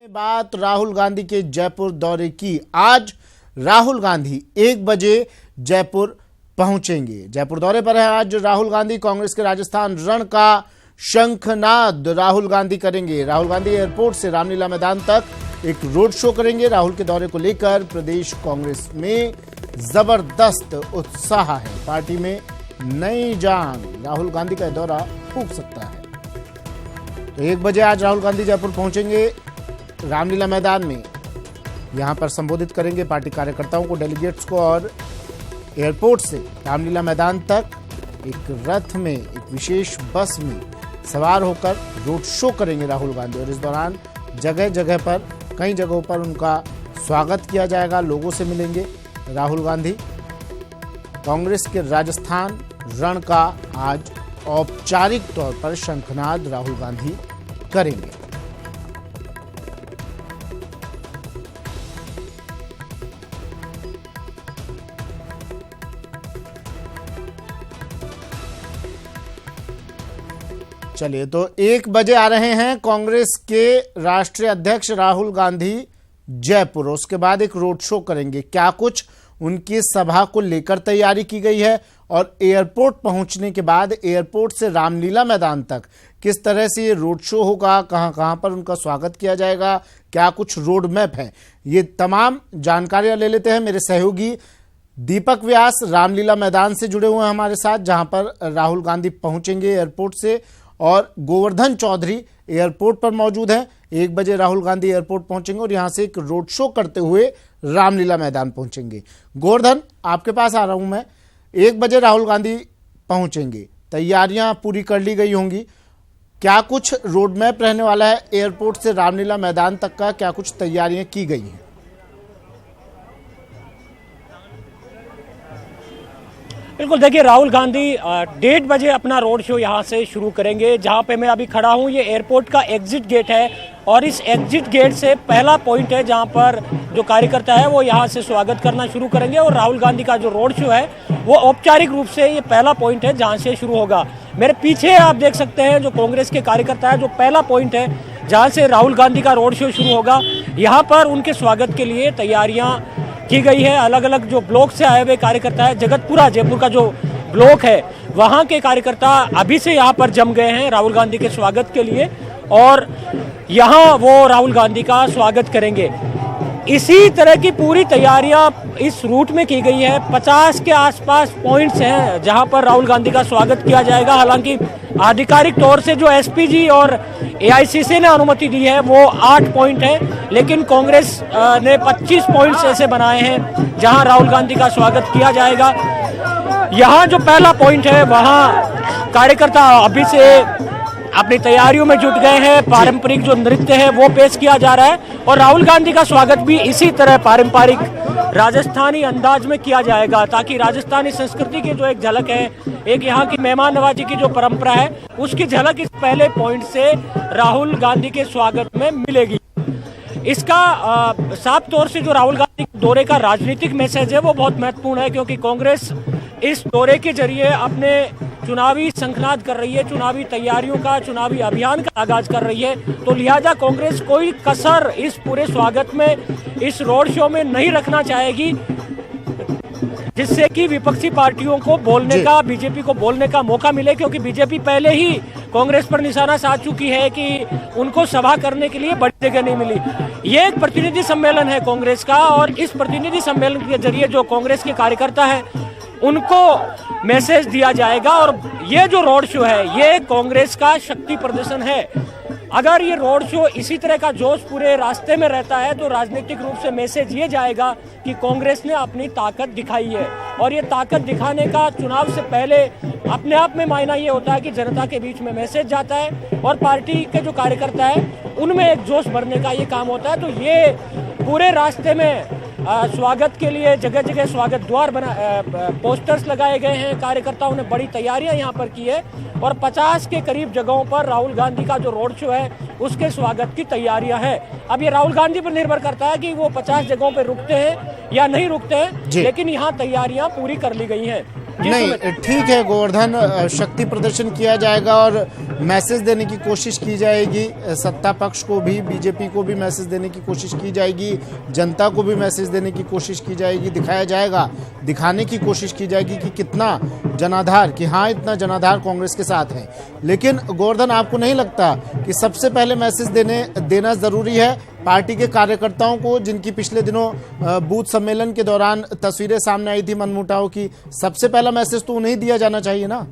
बात राहुल गांधी के जयपुर दौरे की। आज राहुल गांधी 1 बजे जयपुर पहुंचेंगे। जयपुर दौरे पर है आज राहुल गांधी। कांग्रेस के राजस्थान रण का शंखनाद राहुल गांधी करेंगे। राहुल गांधी एयरपोर्ट से रामलीला मैदान तक एक रोड शो करेंगे। राहुल के दौरे को लेकर प्रदेश कांग्रेस में जबरदस्त उत्साह है। पार्टी में नई जान। राहुल गांधी का दौरा फूंक सकता है। तो 1 बजे आज राहुल गांधी जयपुर पहुंचेंगे। रामलीला मैदान में यहां पर संबोधित करेंगे पार्टी कार्यकर्ताओं को, डेलीगेट्स को, और एयरपोर्ट से रामलीला मैदान तक एक रथ में, एक विशेष बस में सवार होकर रोड शो करेंगे राहुल गांधी। और इस दौरान जगह जगह पर, कई जगहों पर उनका स्वागत किया जाएगा। लोगों से मिलेंगे राहुल गांधी। कांग्रेस के राजस्थान रण का आज औपचारिक तौर पर शंखनाद राहुल गांधी करेंगे। चलिए, तो 1 बजे आ रहे हैं कांग्रेस के राष्ट्रीय अध्यक्ष राहुल गांधी जयपुर। उसके बाद एक रोड शो करेंगे। क्या कुछ उनकी सभा को लेकर तैयारी की गई है और एयरपोर्ट पहुंचने के बाद एयरपोर्ट से रामलीला मैदान तक किस तरह से ये रोड शो होगा, कहां कहां पर उनका स्वागत किया जाएगा, क्या कुछ रोड मैप है, ये तमाम जानकारियां ले लेते हैं। मेरे सहयोगी दीपक व्यास रामलीला मैदान से जुड़े हुए हैं हमारे साथ, जहां पर राहुल गांधी पहुंचेंगे एयरपोर्ट से, और गोवर्धन चौधरी एयरपोर्ट पर मौजूद हैं। 1 बजे राहुल गांधी एयरपोर्ट पहुंचेंगे और यहां से एक रोड शो करते हुए रामलीला मैदान पहुंचेंगे। गोवर्धन, आपके पास आ रहा हूं मैं। 1 बजे राहुल गांधी पहुंचेंगे, तैयारियां पूरी कर ली गई होंगी। क्या कुछ रोड मैप रहने वाला है एयरपोर्ट से रामलीला मैदान तक का, क्या कुछ तैयारियां की गई हैं? बिल्कुल, देखिए, राहुल गांधी 1:30 बजे अपना रोड शो यहाँ से शुरू करेंगे। जहाँ पे मैं अभी खड़ा हूँ, ये एयरपोर्ट का एग्जिट गेट है और इस एग्जिट गेट से पहला पॉइंट है जहाँ पर जो कार्यकर्ता है वो यहाँ से स्वागत करना शुरू करेंगे। और राहुल गांधी का जो रोड शो है वो औपचारिक रूप से ये पहला पॉइंट है जहाँ से शुरू होगा। मेरे पीछे आप देख सकते हैं जो कांग्रेस के कार्यकर्ता है, जो पहला पॉइंट है जहाँ से राहुल गांधी का रोड शो शुरू होगा। यहाँ पर उनके स्वागत के लिए तैयारियाँ की गई है। अलग अलग जो ब्लॉक से आए हुए कार्यकर्ता है, जगतपुरा जयपुर का जो ब्लॉक है वहां के कार्यकर्ता अभी से यहां पर जम गए हैं राहुल गांधी के स्वागत के लिए, और यहां वो राहुल गांधी का स्वागत करेंगे। इसी तरह की पूरी तैयारियां इस रूट में की गई है। 50 के आसपास पॉइंट्स हैं जहां पर राहुल गांधी का स्वागत किया जाएगा। हालांकि आधिकारिक तौर से जो एसपीजी और एआईसीसी ने अनुमति दी है वो 8 पॉइंट है, लेकिन कांग्रेस ने 25 पॉइंट्स ऐसे बनाए हैं जहां राहुल गांधी का स्वागत किया जाएगा। यहां जो पहला पॉइंट है वहां कार्यकर्ता अभी से अपनी तैयारियों में जुट गए हैं। पारंपरिक जो नृत्य है वो पेश किया जा रहा है और राहुल गांधी का स्वागत भी इसी तरह पारंपरिक राजस्थानी अंदाज में किया जाएगा, ताकि राजस्थानी संस्कृति की जो एक झलक है, एक यहाँ की मेहमान नवाजी की जो परंपरा है, उसकी झलक इस पहले पॉइंट से राहुल गांधी के स्वागत में मिलेगी। इसका साफ तौर से जो राहुल गांधी दौरे का राजनीतिक मैसेज है वो बहुत महत्वपूर्ण है, क्योंकि कांग्रेस इस दौरे के जरिए अपने चुनावी शंखनाद कर रही है, चुनावी तैयारियों का, चुनावी अभियान का आगाज कर रही है। तो लिहाजा कांग्रेस कोई कसर इस पूरे स्वागत में, इस रोड शो में नहीं रखना चाहेगी, जिससे कि विपक्षी पार्टियों को बोलने का, बीजेपी को बोलने का मौका मिले, क्योंकि बीजेपी पहले ही कांग्रेस पर निशाना साध चुकी है कि उनको सभा करने के लिए बड़ी जगह नहीं मिली। ये एक प्रतिनिधि सम्मेलन है कांग्रेस का, और इस प्रतिनिधि सम्मेलन के जरिए जो कांग्रेस के कार्यकर्ता है उनको मैसेज दिया जाएगा। और ये जो रोड शो है ये कांग्रेस का शक्ति प्रदर्शन है। अगर ये रोड शो इसी तरह का जोश पूरे रास्ते में रहता है तो राजनीतिक रूप से मैसेज ये जाएगा कि कांग्रेस ने अपनी ताकत दिखाई है। और ये ताकत दिखाने का चुनाव से पहले अपने आप में मायना ये होता है कि जनता के बीच में मैसेज जाता है और पार्टी के जो कार्यकर्ता है उनमें एक जोश भरने का ये काम होता है। तो ये पूरे रास्ते में स्वागत के लिए जगह जगह स्वागत द्वार पोस्टर्स लगाए गए हैं। कार्यकर्ताओं ने बड़ी तैयारियां यहां पर की है और 50 के करीब जगहों पर राहुल गांधी का जो रोड शो है उसके स्वागत की तैयारियां हैं। अब ये राहुल गांधी पर निर्भर करता है कि वो 50 जगहों पर रुकते हैं या नहीं रुकते हैं, लेकिन यहाँ तैयारियां पूरी कर ली गई हैं। जी नहीं, सुमित। ठीक है गोवर्धन, शक्ति प्रदर्शन किया जाएगा और मैसेज देने की कोशिश की जाएगी, सत्ता पक्ष को भी, बीजेपी को भी मैसेज देने की कोशिश की जाएगी, जनता को भी मैसेज देने की कोशिश की जाएगी, दिखाया जाएगा, दिखाने की कोशिश की जाएगी कि कितना जनाधार, कि हाँ इतना जनाधार कांग्रेस के साथ है। लेकिन गोवर्धन, आपको नहीं लगता कि सबसे पहले मैसेज देना जरूरी है पार्टी के कार्यकर्ताओं को, जिनकी पिछले दिनों बूथ सम्मेलन के दौरान तस्वीरें सामने आई थी मनमुटाव की? सबसे पहला मैसेज तो उन्हें दिया जाना चाहिए ना।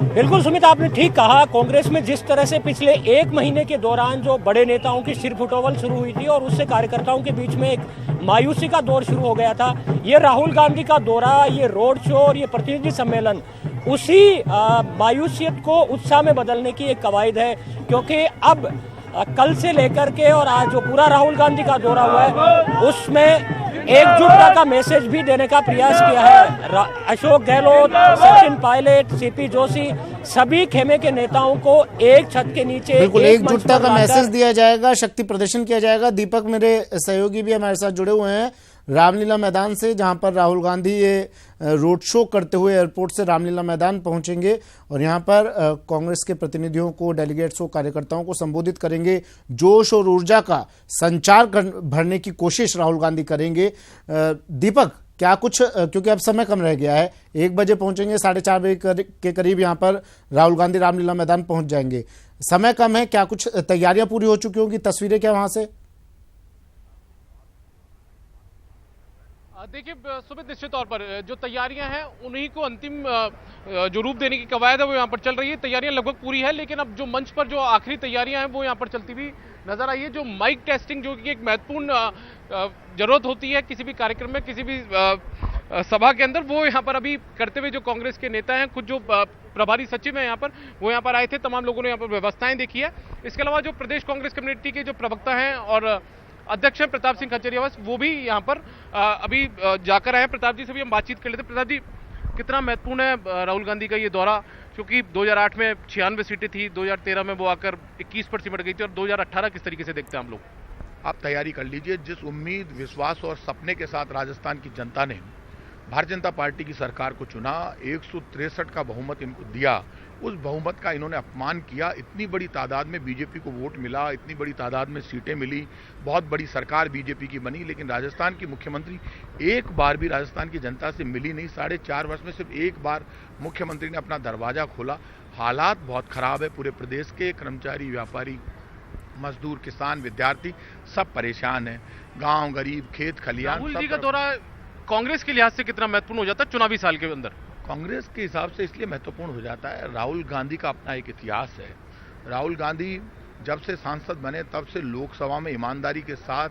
बिल्कुल सुमित, आपने ठीक कहा। कांग्रेस में जिस तरह से पिछले एक महीने के दौरान जो बड़े नेताओं की सिरफुटोवल शुरू हुई थी और उससे कार्यकर्ताओं के बीच में एक मायूसी का दौर शुरू हो गया था, ये राहुल गांधी का दौरा, ये रोड शो और ये प्रतिनिधि सम्मेलन उसी मायूसियत को उत्साह में बदलने की एक कवायद है। क्योंकि अब कल से लेकर के और आज जो पूरा राहुल गांधी का दौरा हुआ है उसमें एकजुटता का मैसेज भी देने का प्रयास किया है। अशोक गहलोत, सचिन पायलट, सीपी जोशी, सभी खेमे के नेताओं को एक छत के नीचे बिल्कुल एकजुटता का मैसेज दिया जाएगा, शक्ति प्रदर्शन किया जाएगा। दीपक, मेरे सहयोगी भी हमारे साथ जुड़े हुए हैं रामलीला मैदान से, जहां पर राहुल गांधी ये रोड शो करते हुए एयरपोर्ट से रामलीला मैदान पहुंचेंगे और यहां पर कांग्रेस के प्रतिनिधियों को, डेलीगेट्स को, कार्यकर्ताओं को संबोधित करेंगे। जोश और ऊर्जा का संचार भरने की कोशिश राहुल गांधी करेंगे। दीपक, क्या कुछ, क्योंकि अब समय कम रह गया है, 1 बजे पहुंचेंगे, 4:30 बजे के करीब यहां पर राहुल गांधी रामलीला मैदान पहुंच जाएंगे, समय कम है, क्या कुछ तैयारियां पूरी हो चुकी होंगी? तस्वीरें क्या वहां से? देखिए सुमित, निश्चित तौर पर जो तैयारियां हैं उन्हीं को अंतिम जो रूप देने की कवायद है वो यहाँ पर चल रही है। तैयारियां लगभग पूरी है, लेकिन अब जो मंच पर जो आखिरी तैयारियां हैं वो यहाँ पर चलती हुई नजर आई है। जो माइक टेस्टिंग, जो कि एक महत्वपूर्ण जरूरत होती है किसी भी कार्यक्रम में, किसी भी सभा के अंदर, वो यहाँ पर अभी करते हुए जो कांग्रेस के नेता हैं, खुद जो प्रभारी सचिव हैं यहाँ पर, वो यहाँ पर आए थे। तमाम लोगों ने यहाँ पर व्यवस्थाएं देखी है। इसके अलावा जो प्रदेश कांग्रेस कमेटी के जो प्रवक्ता हैं और अध्यक्ष हैं प्रताप सिंह खचरियावास, वो भी यहाँ पर अभी जाकर आए। प्रताप जी से भी हम बातचीत कर लेते। प्रताप जी, कितना महत्वपूर्ण है राहुल गांधी का ये दौरा, क्योंकि 2008 में 96 सीटें थी, 2013 में वो आकर 21 पर सिमट गई थी, और 2018 किस तरीके से देखते हैं हम लोग? आप तैयारी कर लीजिए। जिस उम्मीद, विश्वास और सपने के साथ राजस्थान की जनता ने भारतीय जनता पार्टी की सरकार को चुना, 163 का बहुमत इनको दिया, उस बहुमत का इन्होंने अपमान किया। इतनी बड़ी तादाद में बीजेपी को वोट मिला, इतनी बड़ी तादाद में सीटें मिली, बहुत बड़ी सरकार बीजेपी की बनी, लेकिन राजस्थान की मुख्यमंत्री एक बार भी राजस्थान की जनता से मिली नहीं। 4.5 वर्ष में सिर्फ एक बार मुख्यमंत्री ने अपना दरवाजा खोला। हालात बहुत खराब है। पूरे प्रदेश के कर्मचारी, व्यापारी, मजदूर, किसान, विद्यार्थी सब परेशान हैं। गांव, गरीब, खेत खलियान। राहुल जी का दौरा कांग्रेस के लिहाज से कितना महत्वपूर्ण हो जाता है चुनावी साल के अंदर? कांग्रेस के हिसाब से इसलिए महत्वपूर्ण हो जाता है, राहुल गांधी का अपना एक इतिहास है। राहुल गांधी जब से सांसद बने तब से लोकसभा में ईमानदारी के साथ,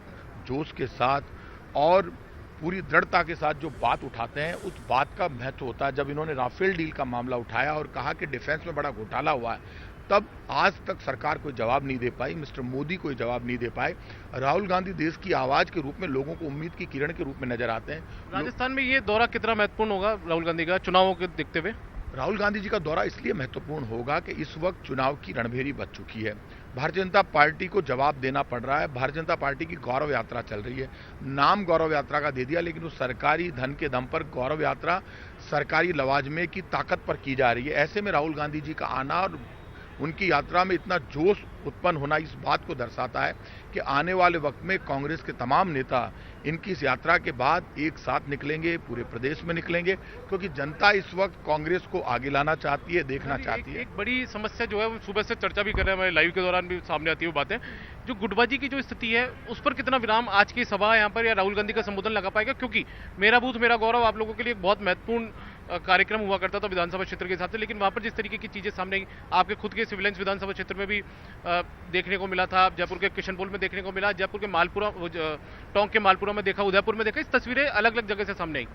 जोश के साथ और पूरी दृढ़ता के साथ जो बात उठाते हैं, उस बात का महत्व होता है। जब इन्होंने राफेल डील का मामला उठाया और कहा कि डिफेंस में बड़ा घोटाला हुआ है, तब आज तक सरकार कोई जवाब नहीं दे पाई, मिस्टर मोदी कोई जवाब नहीं दे पाए। राहुल गांधी देश की आवाज के रूप में, लोगों को उम्मीद की किरण के रूप में नजर आते हैं। राजस्थान में ये दौरा कितना महत्वपूर्ण होगा राहुल गांधी का चुनावों के देखते हुए? राहुल गांधी जी का दौरा इसलिए महत्वपूर्ण होगा कि इस वक्त चुनाव की रणभेरी बच चुकी है। भारतीय जनता पार्टी को जवाब देना पड़ रहा है। भारतीय जनता पार्टी की गौरव यात्रा चल रही है। नाम गौरव यात्रा का दे दिया, लेकिन उस सरकारी धन के दम पर गौरव यात्रा सरकारी लवाजमे की ताकत पर की जा रही है। ऐसे में राहुल गांधी जी का आना और उनकी यात्रा में इतना जोश उत्पन्न होना इस बात को दर्शाता है कि आने वाले वक्त में कांग्रेस के तमाम नेता इनकी इस यात्रा के बाद एक साथ निकलेंगे, पूरे प्रदेश में निकलेंगे, क्योंकि जनता इस वक्त कांग्रेस को आगे लाना चाहती है, देखना चाहती है। एक बड़ी समस्या जो है वो सुबह से चर्चा भी कर रहे हैं, हमारे लाइव के दौरान भी सामने आती हुई बातें, जो गुटबाजी की जो स्थिति है उस पर कितना विराम आज की सभा यहाँ पर या राहुल गांधी का संबोधन लगा पाएगा? क्योंकि मेरा बूथ मेरा गौरव आप लोगों के लिए बहुत महत्वपूर्ण कार्यक्रम हुआ करता था विधानसभा क्षेत्र के हिसाब से, लेकिन वहां पर जिस तरीके की चीजें सामने आई, आपके खुद के सिविलियंस विधानसभा क्षेत्र में भी देखने को मिला था, जयपुर के किशनपोल में देखने को मिला, जयपुर के मालपुरा, टोंक के मालपुरा में देखा, उदयपुर में देखा, इस तस्वीरें अलग अलग जगह से सामने आई।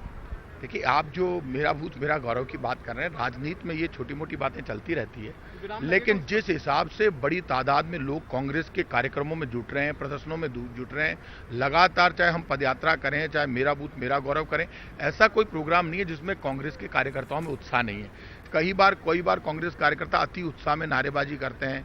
देखिए, आप जो मेरा बूथ मेरा गौरव की बात कर रहे हैं, राजनीति में ये छोटी मोटी बातें चलती रहती है, लेकिन जिस हिसाब से बड़ी तादाद में लोग कांग्रेस के कार्यक्रमों में जुट रहे हैं, प्रदर्शनों में जुट रहे हैं लगातार, चाहे हम पदयात्रा करें, चाहे मेरा बूथ मेरा गौरव करें, ऐसा कोई प्रोग्राम नहीं है जिसमें कांग्रेस के कार्यकर्ताओं में उत्साह नहीं है। कई बार कांग्रेस कार्यकर्ता अति उत्साह में नारेबाजी करते हैं,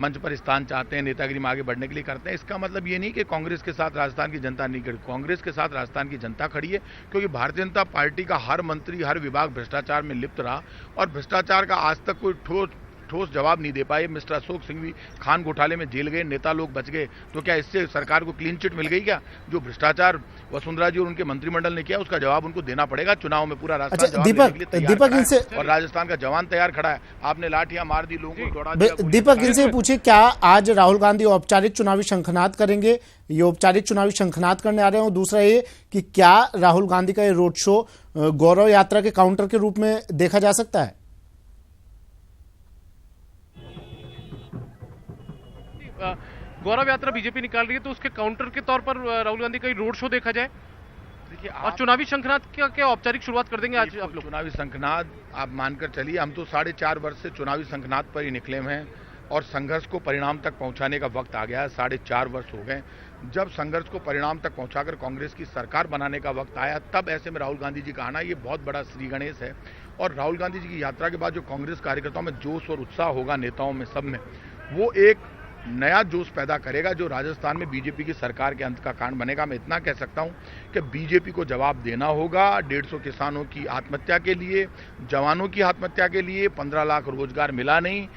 मंच पर स्थान चाहते हैं, नेतागिरी में आगे बढ़ने के लिए करते हैं। इसका मतलब ये नहीं कि कांग्रेस के साथ राजस्थान की जनता नहीं खड़ी। कांग्रेस के साथ राजस्थान की जनता खड़ी है, क्योंकि भारतीय जनता पार्टी का हर मंत्री, हर विभाग भ्रष्टाचार में लिप्त रहा और भ्रष्टाचार का आज तक कोई ठोस जवाब नहीं दे पाए। मिस्टर अशोक सिंघवी खान घोटाले में जेल गए, नेता लोग बच गए, तो क्या इससे सरकार को क्लीन चिट मिल गई क्या? जो भ्रष्टाचार वसुंधरा जी और उनके मंत्रिमंडल ने किया, उसका जवाब उनको देना पड़ेगा। चुनाव में पूरा राजस्थान जवाब देने के लिए तैयार खड़ा है और राजस्थान का जवान तैयार खड़ा है। आपने लाठियां मार दी, लोगों को दौड़ा दिया। दीपक, इनसे पूछिए, क्या आज राहुल गांधी औपचारिक चुनावी शंखनाद करेंगे? ये औपचारिक चुनावी शंखनाद करने आ रहे हैं। और दूसरा ये कि क्या राहुल गांधी का ये रोड शो गौरव यात्रा के काउंटर के रूप में देखा जा सकता है? गौरव यात्रा बीजेपी निकाल रही है, तो उसके काउंटर के तौर पर राहुल गांधी का रोड शो देखा जाए। देखिए, और चुनावी शंखनाद का क्या औपचारिक शुरुआत कर देंगे आज आप लोग? चुनावी शंखनाद आप मानकर चलिए, हम तो 4.5 वर्ष से चुनावी शंखनाद पर ही निकले हुए हैं और संघर्ष को परिणाम तक पहुंचाने का वक्त आ गया है। 4.5 वर्ष हो गए। जब संघर्ष को परिणाम तक पहुंचाकर कांग्रेस की सरकार बनाने का वक्त आया, तब ऐसे में राहुल गांधी जी का आना ये बहुत बड़ा श्री गणेश है। और राहुल गांधी जी की यात्रा के बाद जो कांग्रेस कार्यकर्ताओं में जोश और उत्साह होगा, नेताओं में, सब में, वो एक नया जोश पैदा करेगा जो राजस्थान में बीजेपी की सरकार के अंत का कारण बनेगा। मैं इतना कह सकता हूं कि बीजेपी को जवाब देना होगा 150 किसानों की आत्महत्या के लिए, जवानों की आत्महत्या के लिए। 15 लाख रोजगार मिला नहीं।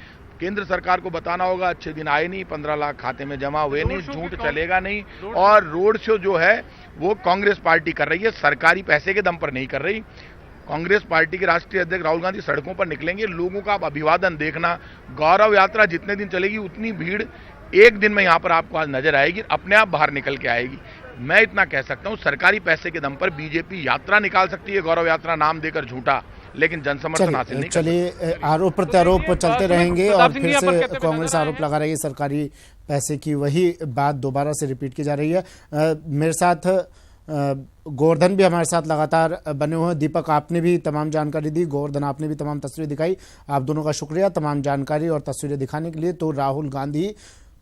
केंद्र सरकार को बताना होगा अच्छे दिन आए नहीं, 15 लाख खाते में जमा हुए नहीं, झूठ चलेगा नहीं। और रोड शो जो है वो कांग्रेस पार्टी कर रही है, सरकारी पैसे के दम पर नहीं कर रही। कांग्रेस पार्टी के राष्ट्रीय अध्यक्ष राहुल गांधी सड़कों पर निकलेंगे। लोगों का आप अभिवादन देखना। गौरव यात्रा जितने दिन चलेगी उतनी भीड़ एक दिन में यहां पर आपको आज नजर आएगी, अपने आप बाहर निकल के आएगी। मैं इतना कह सकता हूं, सरकारी पैसे के दम पर बीजेपी यात्रा निकाल सकती है, गौरव यात्रा नाम देकर झूठा, लेकिन जनसमर्थन हासिल नहीं। चलिए, आरोप प्रत्यारोप चलते रहेंगे और फिर से कांग्रेस आरोप लगा रही है सरकारी पैसे की। वही बात दोबारा से रिपीट की जा रही है। मेरे साथ गोवर्धन भी हमारे साथ लगातार बने हुए हैं। दीपक, आपने भी तमाम जानकारी दी, गोवर्धन आपने भी तमाम तस्वीरें दिखाई। आप दोनों का शुक्रिया तमाम जानकारी और तस्वीरें दिखाने के लिए। तो राहुल गांधी,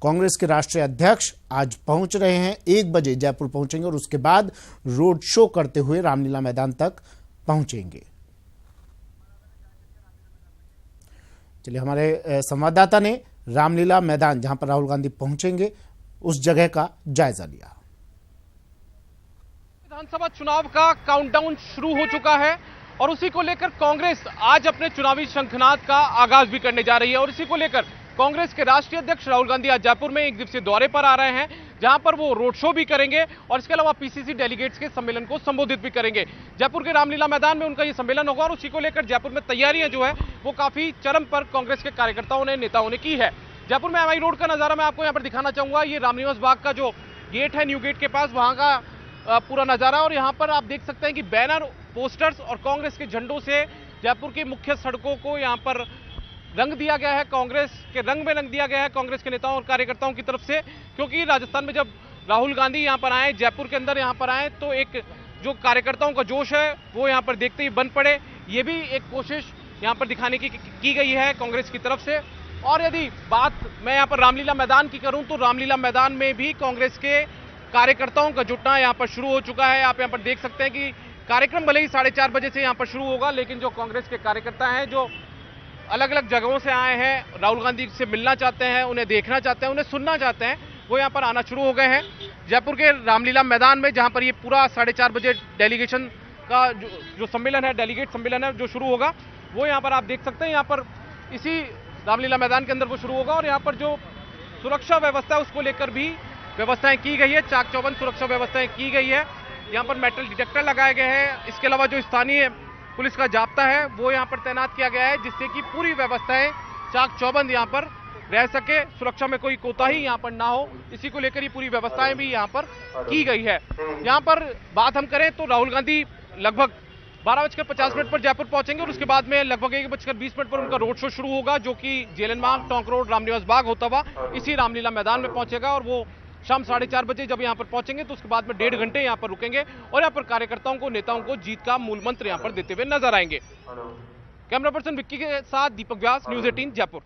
कांग्रेस के राष्ट्रीय अध्यक्ष, आज पहुंच रहे हैं, 1 बजे जयपुर पहुंचेंगे और उसके बाद रोड शो करते हुए रामलीला मैदान तक पहुंचेंगे। चलिए, हमारे संवाददाता ने रामलीला मैदान, जहां पर राहुल गांधी पहुंचेंगे, उस जगह का जायजा लिया। विधानसभा चुनाव का काउंटडाउन शुरू हो चुका है और उसी को लेकर कांग्रेस आज अपने चुनावी शंखनाद का आगाज भी करने जा रही है। और इसी को लेकर कांग्रेस के राष्ट्रीय अध्यक्ष राहुल गांधी आज जयपुर में 1 दिवसीय दौरे पर आ रहे हैं, जहां पर वो रोड शो भी करेंगे और इसके अलावा पीसीसी डेलीगेट्स के सम्मेलन को संबोधित भी करेंगे। जयपुर के रामलीला मैदान में उनका ये सम्मेलन होगा और उसी को लेकर जयपुर में तैयारियां जो है वो काफी चरम पर कांग्रेस के कार्यकर्ताओं ने, नेताओं ने की है। जयपुर में एमआई रोड का नजारा मैं आपको यहाँ पर दिखाना चाहूंगा। ये रामनिवास बाग का जो गेट है, न्यू गेट के पास, वहां का पूरा नजारा। और यहाँ पर आप देख सकते हैं कि बैनर, पोस्टर्स और कांग्रेस के झंडों से जयपुर की मुख्य सड़कों को यहाँ पर रंग दिया गया है, कांग्रेस के रंग में रंग दिया गया है कांग्रेस के नेताओं और कार्यकर्ताओं की तरफ से। क्योंकि राजस्थान में जब राहुल गांधी यहाँ पर आए, जयपुर के अंदर यहाँ पर आए, तो एक जो कार्यकर्ताओं का जोश है वो यहाँ पर देखते ही बन पड़े। ये भी एक कोशिश यहाँ पर दिखाने की गई है कांग्रेस की तरफ से। और यदि बात मैं यहाँ पर रामलीला मैदान की करूँ तो रामलीला मैदान में भी कांग्रेस के कार्यकर्ताओं का जुटना यहाँ पर शुरू हो चुका है। आप यहाँ पर देख सकते हैं कि कार्यक्रम भले ही 4:30 बजे से यहाँ पर शुरू होगा, लेकिन जो कांग्रेस के कार्यकर्ता हैं, जो अलग अलग जगहों से आए हैं, राहुल गांधी से मिलना चाहते हैं, उन्हें देखना चाहते हैं, उन्हें सुनना चाहते हैं, वो यहाँ पर आना शुरू हो गए हैं। जयपुर के रामलीला मैदान में, जहाँ पर ये पूरा 4:30 बजे डेलीगेशन का जो सम्मेलन है, डेलीगेट सम्मेलन है जो शुरू होगा, वो यहाँ पर आप देख सकते हैं। यहाँ पर इसी रामलीला मैदान के अंदर वो शुरू होगा। और यहाँ पर जो सुरक्षा व्यवस्था है उसको लेकर भी व्यवस्थाएं की गई है, चाक चौबंद सुरक्षा व्यवस्थाएं की गई है। यहाँ पर मेटल डिटेक्टर लगाए गए हैं। इसके अलावा जो स्थानीय पुलिस का जाब्ता है वो यहाँ पर तैनात किया गया है, जिससे कि पूरी व्यवस्थाएं चाक चौबंद यहाँ पर रह सके, सुरक्षा में कोई कोताही यहाँ पर ना हो। इसी को लेकर ये पूरी व्यवस्थाएं भी यहाँ पर की गई है। यहाँ पर बात हम करें तो राहुल गांधी लगभग 12:50 पर जयपुर पहुंचेंगे और उसके बाद में लगभग 1:20 पर उनका रोड शो शुरू होगा, जो कि जेएलएन मार्ग, टोंक रोड, रामनिवास बाग होता हुआ इसी रामलीला मैदान में पहुंचेगा। और वो शाम 4:30 बजे जब यहाँ पर पहुंचेंगे तो उसके बाद में 1.5 घंटे यहाँ पर रुकेंगे और यहाँ पर कार्यकर्ताओं को, नेताओं को जीत का मूल मंत्र यहाँ पर देते हुए नजर आएंगे। कैमरा पर्सन विक्की के साथ दीपक व्यास, न्यूज़ 18 जयपुर।